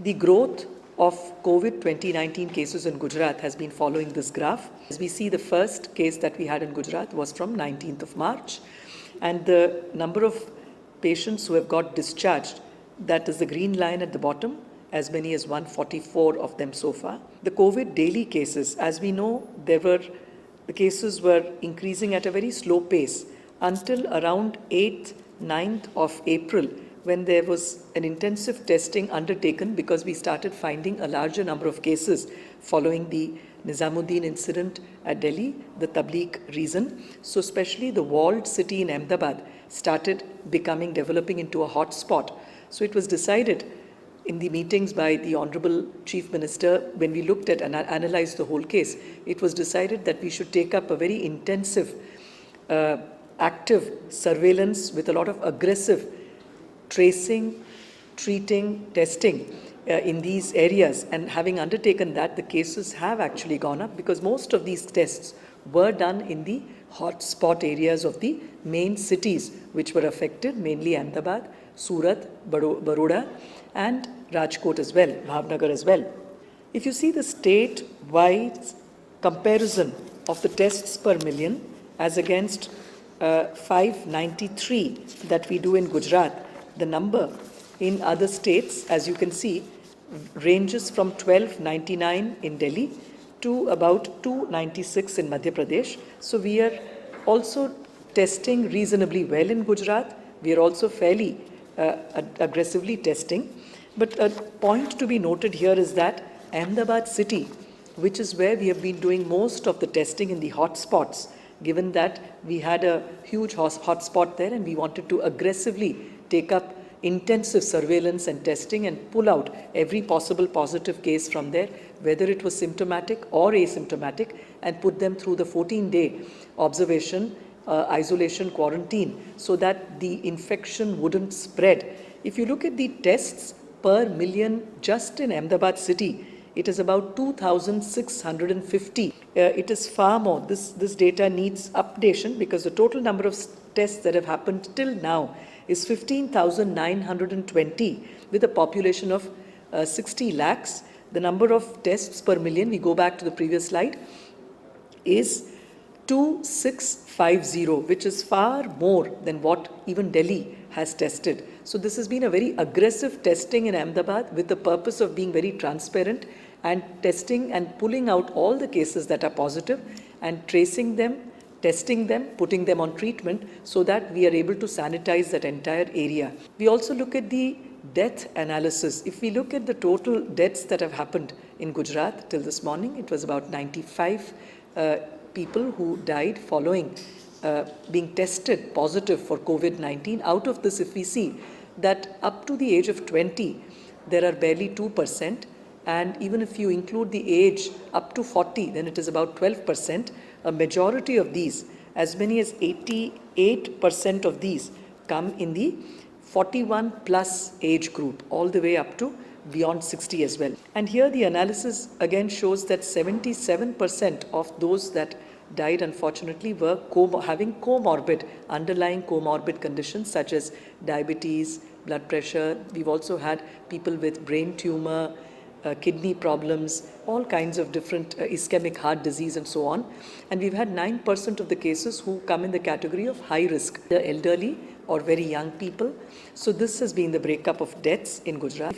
The growth of COVID 2019 cases in Gujarat has been following this graph. As we see, the first case that we had in Gujarat was from 19th of March, and the number of patients who have got discharged, that is the green line at the bottom, as many as 144 of them so far. The COVID daily cases, as we know, the cases were increasing at a very slow pace until around 8th, 9th of April, when there was an intensive testing undertaken because we started finding a larger number of cases following the Nizamuddin incident at Delhi, the Tabligh reason. So especially the walled city in Ahmedabad started developing into a hot spot. So it was decided in the meetings by the Honorable Chief Minister, when we looked at and analyzed the whole case, it was decided that we should take up a very intensive, active surveillance with a lot of aggressive tracing, treating, testing in these areas. And having undertaken that, the cases have actually gone up because most of these tests were done in the hotspot areas of the main cities which were affected, mainly Ahmedabad, Surat, Baroda, and Rajkot as well, Bhavnagar as well. If you see the state-wide comparison of the tests per million as against 593 that we do in Gujarat, the number in other states, as you can see, ranges from 1299 in Delhi to about 296 in Madhya Pradesh. So we are also testing reasonably well in Gujarat. We are also fairly aggressively testing. But a point to be noted here is that Ahmedabad city, which is where we have been doing most of the testing in the hotspots, given that we had a huge hotspot there and we wanted to aggressively take up intensive surveillance and testing and pull out every possible positive case from there, whether it was symptomatic or asymptomatic, and put them through the 14-day observation, isolation, quarantine, so that the infection wouldn't spread. If you look at the tests per million just in Ahmedabad city, it is about 2,650. It is far more. This data needs updation because the total number of tests that have happened till now is 15,920 with a population of 60 lakhs. The number of tests per million, we go back to the previous slide, is 2650, which is far more than what even Delhi has tested. So this has been a very aggressive testing in Ahmedabad with the purpose of being very transparent and testing and pulling out all the cases that are positive and tracing them, testing them, putting them on treatment so that we are able to sanitize that entire area. We also look at the death analysis. If we look at the total deaths that have happened in Gujarat till this morning, it was about 95 people who died following being tested positive for COVID-19. Out of this, if we see that up to the age of 20, there are barely 2%. And even if you include the age up to 40, then it is about 12%. A majority of these, as many as 88% of these, come in the 41 plus age group, all the way up to beyond 60 as well. And here the analysis again shows that 77% of those that died, unfortunately, were having underlying comorbid conditions such as diabetes, blood pressure. We've also had people with brain tumor, kidney problems, all kinds of different ischemic heart disease and so on. And we've had 9% of the cases who come in the category of high risk, the elderly or very young people. So this has been the breakup of deaths in Gujarat.